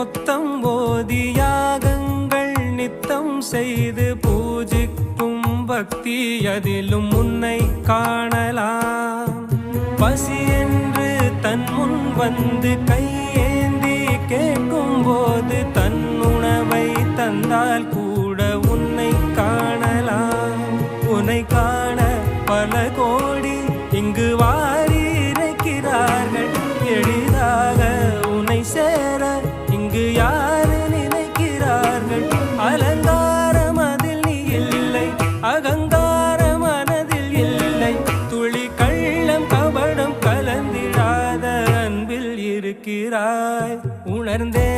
மொத்தம் போதி யாகங்கள் நித்தம் செய்து பூஜிக்கும் பக்தி அதிலும் உன்னை காணலாம். பசி என்று தன் முன் வந்து கையேந்தி கேட்கும் போது தன் உணவை தந்தால் கூட உன்னை காணலாம். உன்னை காண பல கோடி இங்கு வாரி இறைக்கிறார்கள். எளிதாக உன்னை சேர இங்கு யாரு நினைக்கிறார்கள். அலங்காரம் அதில் நீ இல்லை, அகங்கார மனதில் இல்லை. துளி கள்ளம் கபடம் கலந்திடாத அன்பில் இருக்கிறாய். உணர்ந்தே